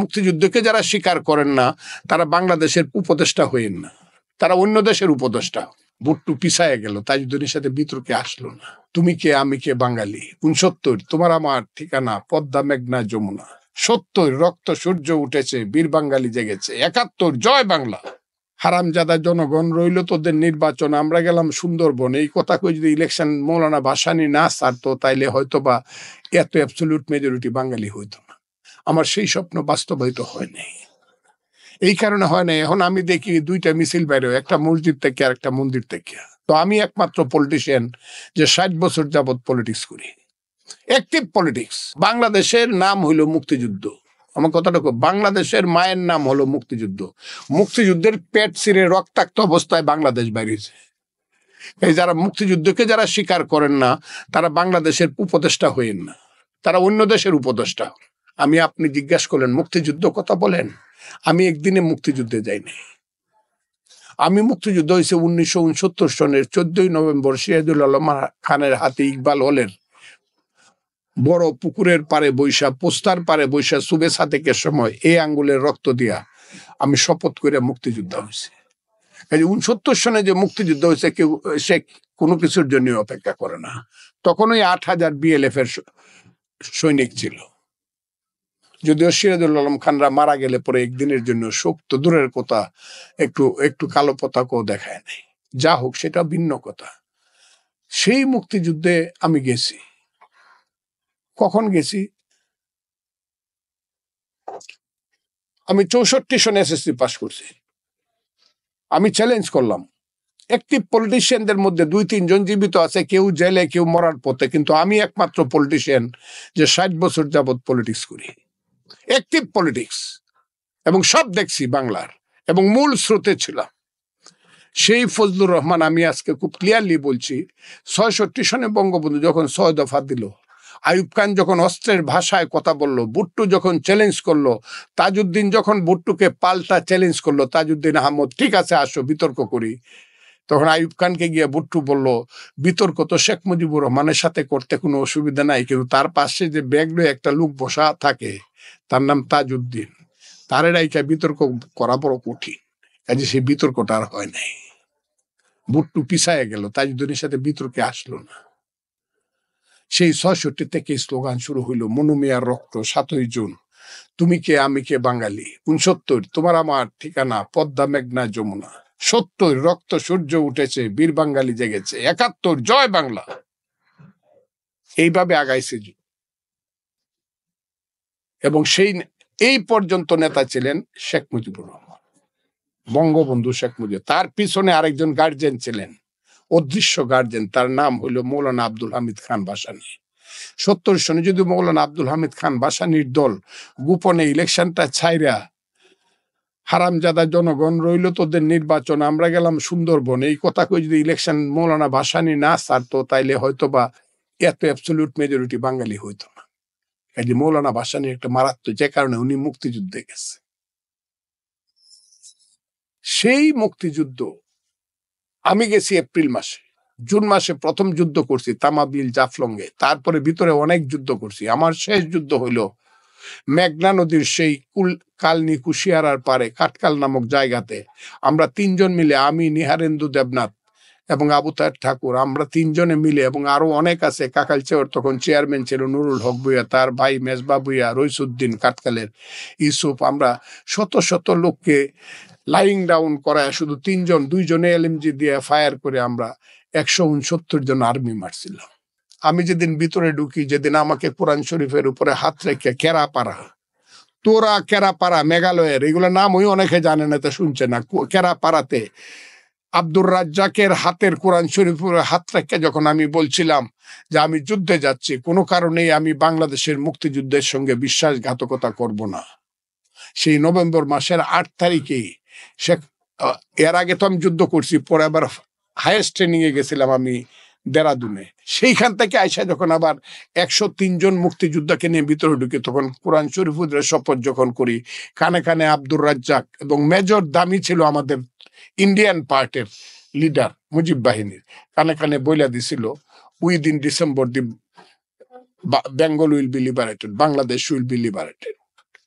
মুক্তিযুদ্ধকে যারা স্বীকার করেন না তারা বাংলাদেশের উপদেষ্টা হইেন না, তারা অন্য দেশের উপদেষ্টা। ভুট্টু পিছায় গেল, তাজউদ্দিনের সাথে বিতর্কে আসলো না। তুমি কে আমি কে বাঙালি, 69 তোমার আমার ঠিকানা, পদ্মা মেঘনা যমুনা, 70 রক্ত সূর্য উঠেছে, বীর বাঙালি জেগেছে, 71 জয় বাংলা। হারামজাদা জনগণ রইল তোদের নির্বাচন, আমরা গেলাম সুন্দরবন। এই কথা কই যদি ইলেকশন মৌলানা ভাসানী না ছাড়তো তাইলে হয়তো বা এত অ্যাবসলিউট মেজরিটি বাঙালি হইতো না। আমার সেই স্বপ্ন বাস্তবায়িত হয় নাই, এই কারণে হয় নাই। এখন আমি দেখি দুইটা মিছিল বাইরে, একটা মসজিদ থেকে আর একটা মন্দির থেকে। তো আমি একমাত্র পলিটিশিয়ান যে 60 বছর যাবৎ পলিটিক্স করি, অ্যাক্টিভ পলিটিক্স। বাংলাদেশের নাম হইল মুক্তিযুদ্ধ। আমার কথাটা, বাংলাদেশের মায়ের নাম হলো মুক্তিযুদ্ধ। মুক্তিযুদ্ধের পেট ছিঁড়ে রক্তাক্ত অবস্থায় বাংলাদেশ বাইরেছে। এই যারা মুক্তিযুদ্ধকে যারা স্বীকার করেন না তারা বাংলাদেশের উপদেষ্টা হইেন না, তারা অন্য দেশের উপদেষ্টা। আমি, আপনি জিজ্ঞাসা করলেন মুক্তিযুদ্ধ কথা বলেন, আমি একদিনে মুক্তিযুদ্ধে যাইনি। আমি মুক্তিযুদ্ধ হয়েছে 1969 সনের 14 নভেম্বর সিরাজুল আলম খানের হাতে ইকবাল হলের বড় পুকুরের পারে বৈশা, পোস্তার পারে বৈশা, সুবে সাদেকের সময় এই আঙ্গুলের রক্ত দিয়া আমি শপথ করে মুক্তিযুদ্ধ হয়েছে। 69 সনে যে মুক্তিযুদ্ধ হয়েছে কেউ সে কোনো কিছুর জন্য অপেক্ষা করে না। তখন ওই 8000 BLF এর সৈনিক ছিল। যদিও সিরাজুল আলম খানরা মারা গেলে পরে একদিনের জন্য শোক তো দূরের কথা, একটু কালো পতাকাও দেখায় নাই। যা হোক, সেটা ভিন্ন কথা। সেই মুক্তিযুদ্ধে আমি গেছি। কখন গেছি? আমি 64 সনে SSC পাস করছি। আমি চ্যালেঞ্জ করলাম, অ্যাক্টিভ পলিটিশিয়ানদের মধ্যে 2-3 জন জীবিত আছে, কেউ জেলে, কেউ মরার পথে, কিন্তু আমি একমাত্র পলিটিশিয়ান যে 60 বছর যাবৎ পলিটিক্স করি, অ্যাক্টিভ পলিটিক্স, এবং সব দেখছি বাংলার, এবং মূল স্রোতে ছিলাম। সেই ফজলুর রহমান, আমি আজকে খুব ক্লিয়ারলি বলছি, 66 সনে বঙ্গবন্ধু যখন 6 দফা দিল, আইয়ুব খান যখন অস্ত্রের ভাষায় কথা বলল, ভুট্টু যখন চ্যালেঞ্জ করলো, তাজউদ্দিন যখন ভুট্টুকে পাল্টা চ্যালেঞ্জ করলো, তাজউদ্দিন আহমদ ঠিক আছে আসো বিতর্ক করি, তখন আইয়ুব খানকে গিয়ে ভুট্টু বলল, বিতর্ক তো শেখ মুজিবুর রহমানের সাথে করতে কোনো অসুবিধা নাই, কিন্তু তার পাশে যে ব্যাগ লয়ে একটা লোক বসা থাকে তার নাম তাজউদ্দিন, তার রাইকা বিতর্ক করা বড় কঠিন। কাজে সেই বিতর্কটা আর হয় নাই। ভুট্টু পিছায় গেল, তাজউদ্দিনের সাথে বিতর্কে আসলো না। সেই 66 থেকে স্লোগান শুরু হইল, মনুমিয়ার রক্ত, 7ই জুন তুমি কে আমি কে বাঙালি, 69 তোমার আমার ঠিকানা, পদ্মা মেঘনা যমুনা, 70 রক্ত সূর্য উঠেছে, বীর বাঙালি জেগেছে, 71 জয় বাংলা। এইভাবে আগাইছে। এবং এই পর্যন্ত নেতা ছিলেন শেখ মুজিবুর রহমান, বঙ্গবন্ধু শেখ মুজিব। তার পিছনে আরেকজন গার্জেন ছিলেন, অদৃশ্য গার্জেন, তার নাম হইল মৌলানা আব্দুল হামিদ খান ভাসানী। 70 সনে যদি মৌলানা আব্দুল হামিদ খান ভাসানীর দল গোপনে ইলেকশনটা ছাইরা, হারামজাদা জনগণ রইল তোদের নির্বাচন, আমরা গেলাম সুন্দরবন, এই কথা কই যদি ইলেকশন মৌলানা ভাসানী না ছাড়তো তাইলে হয়তো বা এত অ্যাবসলিউট মেজরিটি বাঙালি হইতো না। এই যে মৌলানা ভাসানী একটা মারাত্মক, যে কারণে উনি মুক্তিযুদ্ধে গেছে। সেই মুক্তিযুদ্ধ আমি গেছি এপ্রিল মাসে, জুন মাসে প্রথম যুদ্ধ করছি তামাবিল জাফলংয়ে, তারপরে ভিতরে অনেক যুদ্ধ করছি। আমার শেষ যুদ্ধ হইল মেঘনা নদীর সেই কালনি কুশিয়ারার পারে কাটকাল নামক জায়গাতে। আমরা 3 জন মিলে, আমি, নিহারেন্দু দেবনাথ এবং আবু তাহের ঠাকুর, আমরা 3 জনে মিলে, এবং আরো অনেক আছে, কাকালচেওর তখন চেয়ারম্যান ছিল নুরুল হক ভুইয়া, তার ভাই মেজবা ভুইয়া, রইসুদ্দিন কাটকালের, ইউসুফ, আমরা শত শত লোককে লাইং ডাউন করায় শুধু 3 জন, 2 জনে LMG দিয়ে ফায়ার করে আমরা 169 জন আর্মি মারছিলাম। আমি যেদিন ভিতরে ঢুকি, যেদিন আমাকে কোরআন শরীফের উপরে হাত রেখে কেরাপাড়া, তোরা কেরাপাড়া মেঘালয়ের, এগুলো নাম ওই অনেকে জানে না, তা শুনছে না, কেরাপাড়াতে আব্দুর রাজ্জাকের হাতের কোরআন শরীফের হাত রেখে যখন আমি বলছিলাম যে আমি যুদ্ধে যাচ্ছি, কোনো কারণেই আমি বাংলাদেশের মুক্তিযুদ্ধের সঙ্গে বিশ্বাসঘাতকতা করব না, সেই নভেম্বর মাসের 8 তারিখেই এর আগে তো আমি যুদ্ধ করছি, পরে আবার হাইয়েস্ট ট্রেনিং এ গেছিলাম আমি দেরাদুনে। সেইখান থেকে আইসা যখন আবার 103 জন মুক্তিযোদ্ধাকে নিয়ে ভিতরে ঢুকে, তখন কোরআন শরীফের শপথ যখন করি, কানে কানে আব্দুর রাজ্জাক এবং মেজর দামি ছিল আমাদের ইন্ডিয়ান পার্টের লিডার মুজিব বাহিনীর, কানে কানে বইলা দিছিল, within December the Bengal will be liberated, Bangladesh will be liberated.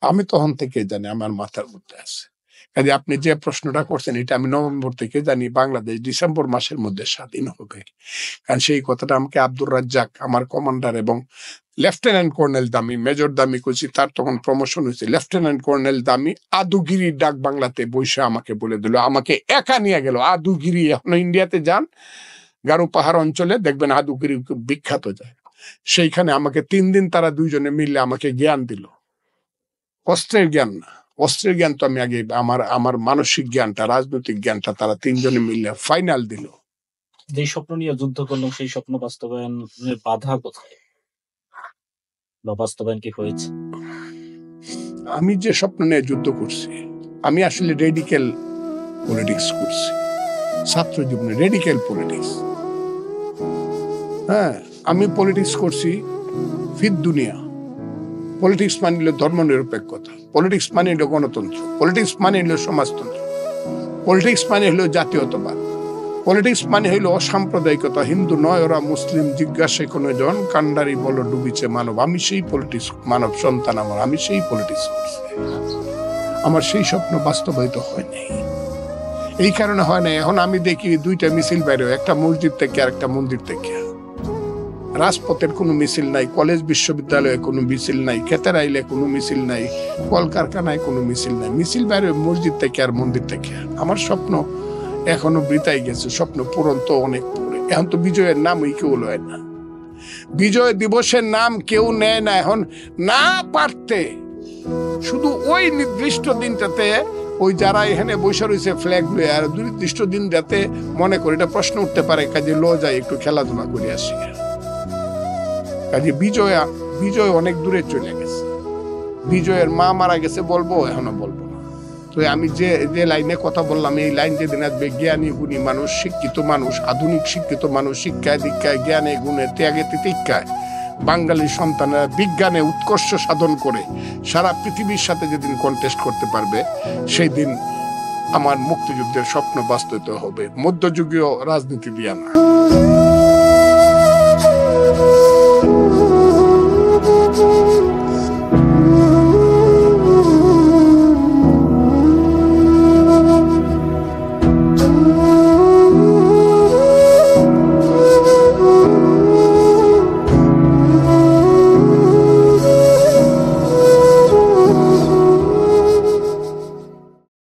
আমি তখন থেকে জানি, আমার মাথার মধ্যে আছে। কাজে আপনি যে প্রশ্নটা করছেন এটা আমি নভেম্বর থেকে জানি বাংলাদেশ ডিসেম্বর মাসের মধ্যে স্বাধীন হবে। কারণ সেই কথাটা আমাকে আব্দুর রাজ্জাক আমার কমান্ডার এবং লেফটেন্যান্ট কর্নেল দামি, মেজর দামি কইছি, তার তখন প্রমোশন হয়েছে, লেফটেন্যান্ট কর্নেল দামি আদুগিরি ডাক বাংলাতে বৈশা আমাকে বলে দিল, আমাকে একা নিয়ে গেল আদুগিরি। এখন ইন্ডিয়াতে যান গারো পাহাড় অঞ্চলে দেখবেন আদুগিরি বিখ্যাত যায়, সেইখানে আমাকে 3 দিন তারা দুইজনে মিলে আমাকে জ্ঞান দিল। অস্ত্রের জ্ঞান না, অস্ত্রের জ্ঞান তো আমি আগে, আমার মানসিক জ্ঞানটা, রাজনৈতিক জ্ঞানটা তারা 3 জনে মিলে ফাইনাল দিল। যে স্বপ্ন নিয়ে যুদ্ধ করলাম সেই স্বপ্ন বাস্তবায়নের বাধা কোথায় বা বাস্তবায়ন কি হয়েছে? আমি যে স্বপ্ন নিয়ে যুদ্ধ করছি, আমি আসলে রেডিক্যাল পলিটিক্স করছি ছাত্র জীবনে, রেডিক্যাল পলিটিক্স। হ্যাঁ, আমি পলিটিক্স করছি ফির দুনিয়া। পলিটিক্স মানে হলো ধর্ম নিরপেক্ষতা, পলিটিক্স মানে হলো গণতন্ত্র, পলিটিক্স মানে হলো সমাজতন্ত্র, পলিটিক্স মানে হলো জাতীয়তাবাদ, পলিটিক্স মানে হইলো অসাম্প্রদায়িকতা। হিন্দু নয় ওরা মুসলিম, জিজ্ঞাসা কোনো জন, কান্ডারি বলো ডুবিছে মানব। আমি সেই পলিটিক্স, মানব সন্তান আমার, আমি সেই পলিটিক্স করছি। আমার সেই স্বপ্ন বাস্তবায়িত হয় নাই, এই কারণে হয় নাই। এখন আমি দেখি 2টা মিছিল বাইরে, একটা মসজিদ থেকে আর একটা মন্দির থেকে। রাজপথের কোনো মিছিল নাই, কলেজ বিশ্ববিদ্যালয়ে কোনো মিছিল নাই, খেতের আইলে কোনো মিছিল নাই, কলকারখানায় কোনো মিছিল নাই। মিছিল বাইরে মসজিদ থেকে আর মন্দির থেকে। আমার স্বপ্ন এখনো বৃথাই গেছে, স্বপ্ন পূরণ তো অনেক পরে। এখন তো বিজয়ের নাম কেউ লয় না, বিজয় দিবসের নাম কেউ নেয় না। এখন না পারতে শুধু ওই নির্দিষ্ট দিনটাতে ওই যারা এখানে বসে রয়েছে ফ্ল্যাগ লয়ে, আর নির্দিষ্ট দিন যাতে মনে করে এটা প্রশ্ন উঠতে পারে, কাজে লো যায় একটু খেলাধুলা করে আসি। কাজে বিজয় অনেক দূরে চলে গেছে। বিজয়ের মা মারা গেছে বলবো, এখনো বলবো না। তো আমি যে লাইনে কথা বললাম, এই লাইন যেদিন আসবে, জ্ঞানী গুণী মানুষ, শিক্ষিত মানুষ, আধুনিক শিক্ষিত মানুষ, শিক্ষায় দীক্ষায় জ্ঞানে গুণে ত্যাগে তিতিক্ষায় বাঙালি সন্তানেরা বিজ্ঞানে উৎকর্ষ সাধন করে সারা পৃথিবীর সাথে যেদিন কন্টেস্ট করতে পারবে, সেই দিন আমার মুক্তিযুদ্ধের স্বপ্ন বাস্তবিত হবে, মধ্যযুগীয় রাজনীতি দিয়া না।